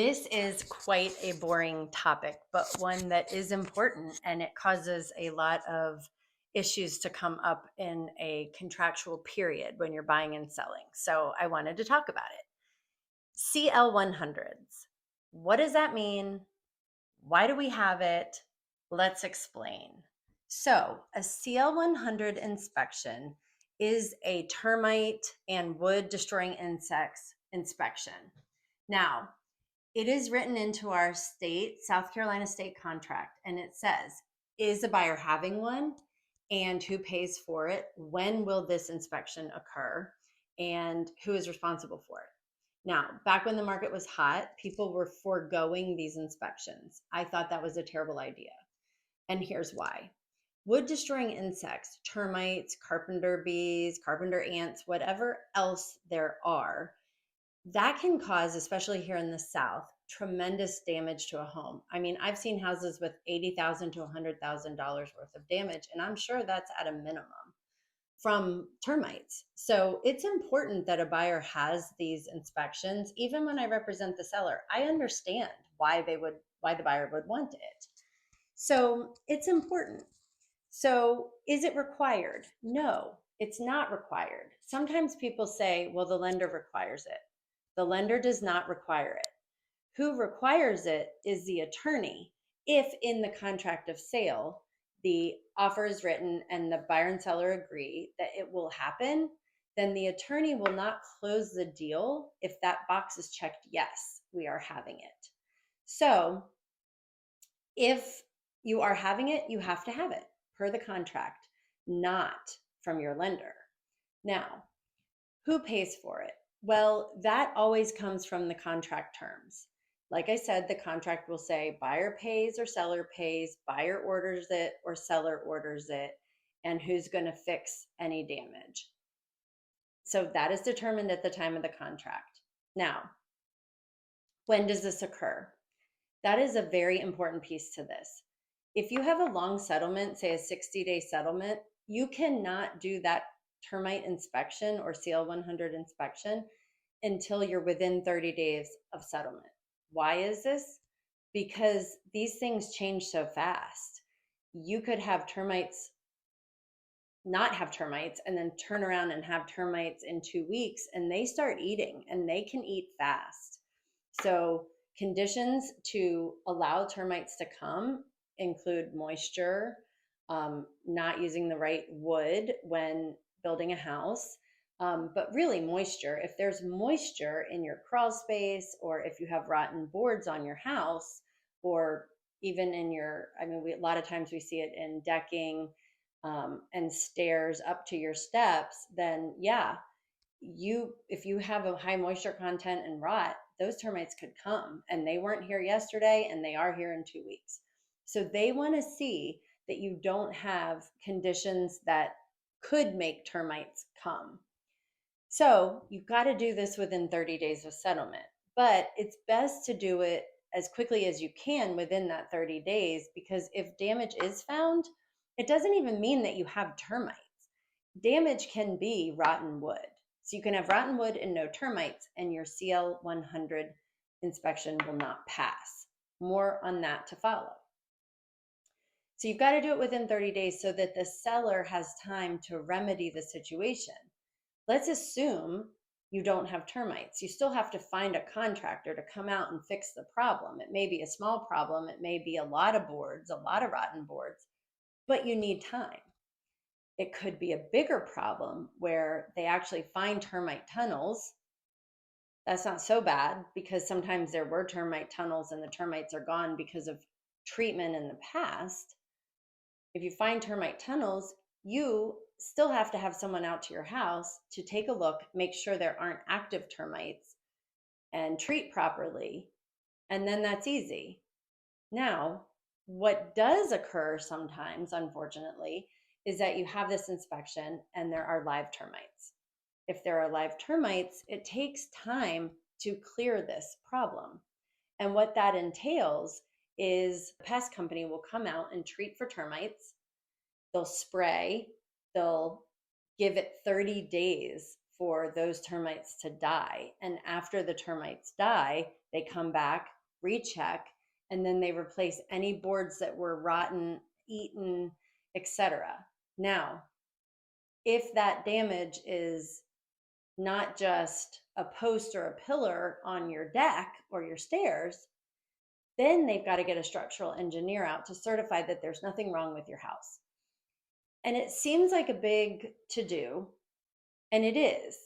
This is quite a boring topic, but one that is important, and it causes a lot of issues to come up in a contractual period when you're buying and selling. So I wanted to talk about it. CL-100s. What does that mean? Why do we have it? Let's explain. So, a CL-100 inspection is a termite and wood destroying insects inspection. Now, it is written into our state, South Carolina state contract, and it says, is the buyer having one? And who pays for it? When will this inspection occur? And who is responsible for it? Now, back when the market was hot, people were foregoing these inspections. I thought that was a terrible idea. And here's why. Wood destroying insects, termites, carpenter bees, carpenter ants, whatever else there are, that can cause, especially here in the South, tremendous damage to a home. I mean, I've seen houses with $80,000 to $100,000 worth of damage, and I'm sure that's at a minimum from termites. So it's important that a buyer has these inspections. Even when I represent the seller, I understand why the buyer would want it. So it's important. So is it required? No, it's not required. Sometimes people say, well, the lender requires it. The lender does not require it. Who requires it is the attorney. If in the contract of sale, the offer is written and the buyer and seller agree that it will happen, then the attorney will not close the deal if that box is checked, yes, we are having it. So if you are having it, you have to have it per the contract, not from your lender. Now, who pays for it? Well, that always comes from the contract terms. Like I said, the contract will say buyer pays or seller pays, buyer orders it or seller orders it, and who's going to fix any damage. So that is determined at the time of the contract. Now, when does this occur? That is a very important piece to this. If you have a long settlement, say a 60-day settlement, you cannot do that termite inspection or CL-100 inspection until you're within 30 days of settlement. Why is this? Because these things change so fast. You could have termites, not have termites, and then turn around and have termites in 2 weeks, and they start eating, and they can eat fast. So conditions to allow termites to come include moisture, not using the right wood when building a house, but really moisture. If there's moisture in your crawl space, or if you have rotten boards on your house, or even in your, a lot of times we see it in decking and stairs up to your steps, then yeah, if you have a high moisture content and rot, those termites could come, and they weren't here yesterday and they are here in 2 weeks. So they want to see that you don't have conditions that could make termites come. So you've got to do this within 30 days of settlement, but it's best to do it as quickly as you can within that 30 days, because if damage is found, it doesn't even mean that you have termites. Damage can be rotten wood. So you can have rotten wood and no termites, and your CL-100 inspection will not pass. More on that to follow. So you've got to do it within 30 days so that the seller has time to remedy the situation. Let's assume you don't have termites. You still have to find a contractor to come out and fix the problem. It may be a small problem. It may be a lot of boards, a lot of rotten boards, but you need time. It could be a bigger problem where they actually find termite tunnels. That's not so bad, because sometimes there were termite tunnels and the termites are gone because of treatment in the past. If you find termite tunnels, you still have to have someone out to your house to take a look, make sure there aren't active termites, and treat properly. And then that's easy. Now, what does occur sometimes, unfortunately, is that you have this inspection and there are live termites. If there are live termites, it takes time to clear this problem. And what that entails is the pest company will come out and treat for termites. They'll spray, they'll give it 30 days for those termites to die. And after the termites die, they come back, recheck, and then they replace any boards that were rotten, eaten, etc. Now, if that damage is not just a post or a pillar on your deck or your stairs, then they've got to get a structural engineer out to certify that there's nothing wrong with your house. And it seems like a big to-do, and it is,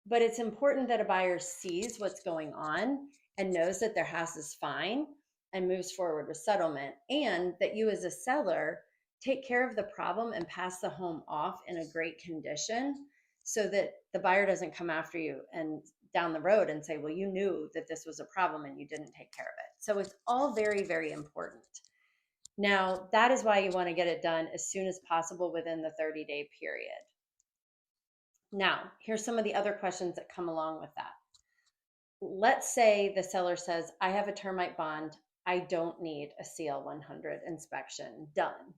but it's important that a buyer sees what's going on and knows that their house is fine and moves forward with settlement, and that you as a seller take care of the problem and pass the home off in a great condition so that the buyer doesn't come after you and down the road and say, well, you knew that this was a problem and you didn't take care of it. So it's all very, very important. Now, that is why you want to get it done as soon as possible within the 30-day period. Now, here's some of the other questions that come along with that. Let's say the seller says, I have a termite bond. I don't need a CL-100 inspection done.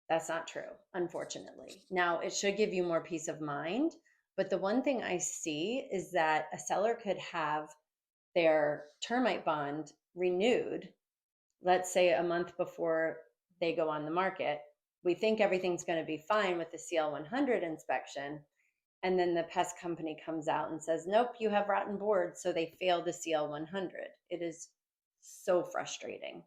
That's not true, unfortunately. Now, it should give you more peace of mind, but the one thing I see is that a seller could have their termite bond renewed, let's say a month before they go on the market. We think everything's going to be fine with the CL-100 inspection, and then the pest company comes out and says, nope, you have rotten boards, so they failed the CL-100. It is so frustrating.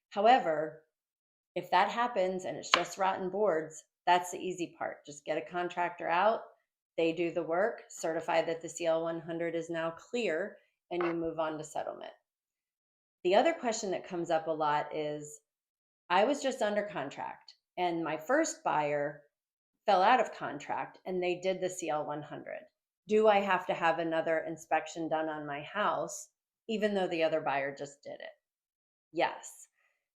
However, if that happens and it's just rotten boards, that's the easy part. Just get a contractor out, they do the work, certify that the CL-100 is now clear, and you move on to settlement. The other question that comes up a lot is, I was just under contract and my first buyer fell out of contract and they did the CL-100. Do I have to have another inspection done on my house, even though the other buyer just did it? Yes.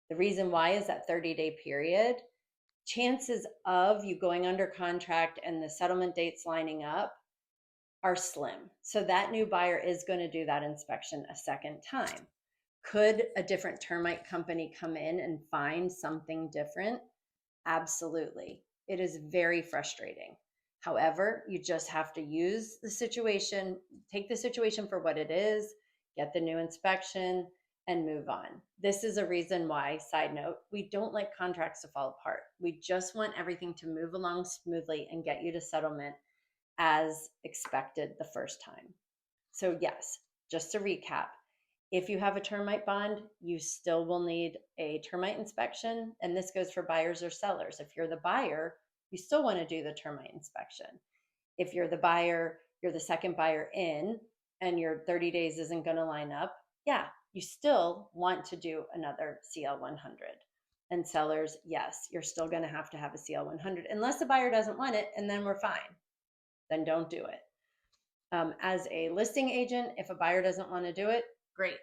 The reason why is that 30-day period. Chances of you going under contract and the settlement dates lining up are slim. So that new buyer is going to do that inspection a second time. Could a different termite company come in and find something different? Absolutely. It is very frustrating. However, you just have to use the situation, take the situation for what it is, get the new inspection, and move on. This is a reason why, side note, we don't like contracts to fall apart. We just want everything to move along smoothly and get you to settlement as expected the first time. So yes, just to recap, if you have a termite bond, you still will need a termite inspection, and this goes for buyers or sellers. If you're the buyer, you still want to do the termite inspection. If you're the buyer, you're the second buyer in, and your 30 days isn't going to line up, yeah, you still want to do another CL-100. And sellers, yes, you're still going to have a CL-100 unless the buyer doesn't want it, and then we're fine. Then don't do it. As a listing agent, if a buyer doesn't want to do it, great.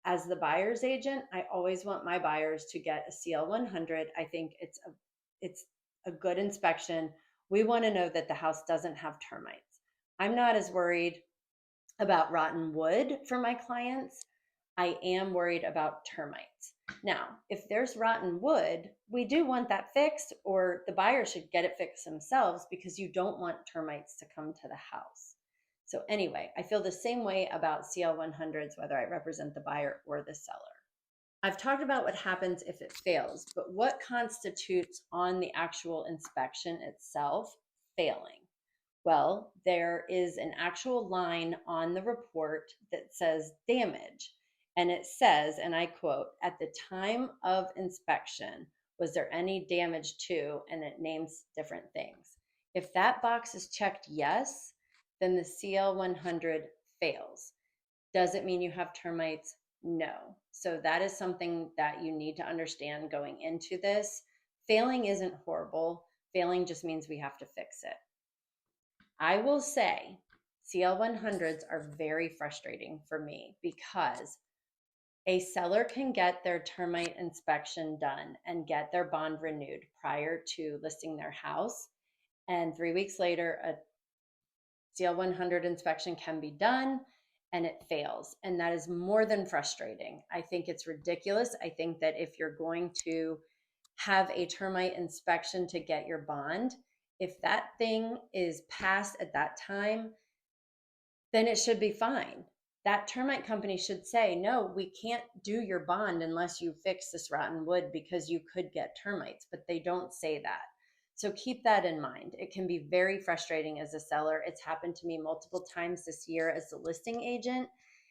As the buyer's agent, I always want my buyers to get a CL-100. I think it's a good inspection. We want to know that the house doesn't have termites. I'm not as worried about rotten wood for my clients. I am worried about termites. Now, if there's rotten wood, we do want that fixed, or the buyer should get it fixed themselves, because you don't want termites to come to the house. So anyway, I feel the same way about CL-100s, whether I represent the buyer or the seller. I've talked about what happens if it fails, but what constitutes on the actual inspection itself failing? Well, there is an actual line on the report that says damage. And it says, and I quote, at the time of inspection, was there any damage to, and it names different things. If that box is checked yes, then the CL-100 fails. Does it mean you have termites? No. So that is something that you need to understand going into this. Failing isn't horrible. Failing just means we have to fix it. I will say CL-100s are very frustrating for me, because a seller can get their termite inspection done and get their bond renewed prior to listing their house. And 3 weeks later, a CL-100 inspection can be done and it fails. And that is more than frustrating. I think it's ridiculous. I think that if you're going to have a termite inspection to get your bond, if that thing is passed at that time then it should be fine. That termite company should say, no, we can't do your bond unless you fix this rotten wood because you could get termites, but they don't say that. So keep that in mind. It can be very frustrating as a seller. It's happened to me multiple times this year as a listing agent.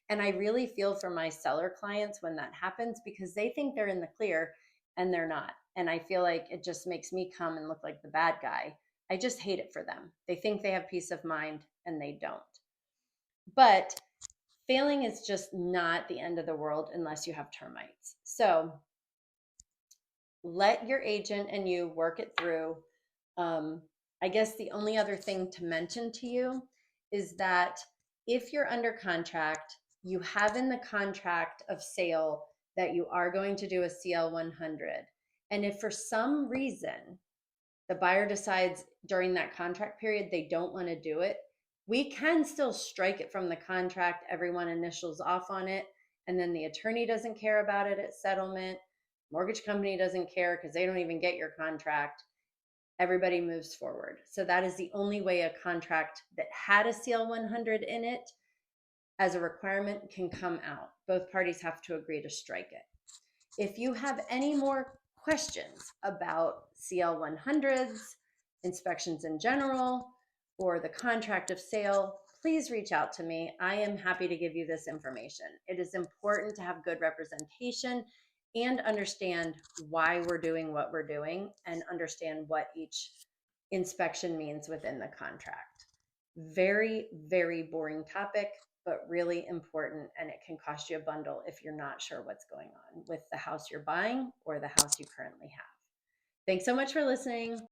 And I really feel for my seller clients when that happens because they think they're in the clear and they're not. And I feel like it just makes me come and look like the bad guy. I just hate it for them. They think they have peace of mind and they don't. But failing is just not the end of the world unless you have termites. So let your agent and you work it through. I guess the only other thing to mention to you is that if you're under contract, you have in the contract of sale that you are going to do a CL-100. And if for some reason the buyer decides during that contract period they don't want to do it, we can still strike it from the contract. Everyone initials off on it, and then the attorney doesn't care about it at settlement. Mortgage company doesn't care because they don't even get your contract. Everybody moves forward. So that is the only way a contract that had a CL-100 in it as a requirement can come out. Both parties have to agree to strike it. If you have any more questions about CL-100s, inspections in general, or the contract of sale, please reach out to me. I am happy to give you this information. It is important to have good representation and understand why we're doing what we're doing and understand what each inspection means within the contract. Very, very boring topic, but really important, and it can cost you a bundle if you're not sure what's going on with the house you're buying or the house you currently have. Thanks so much for listening.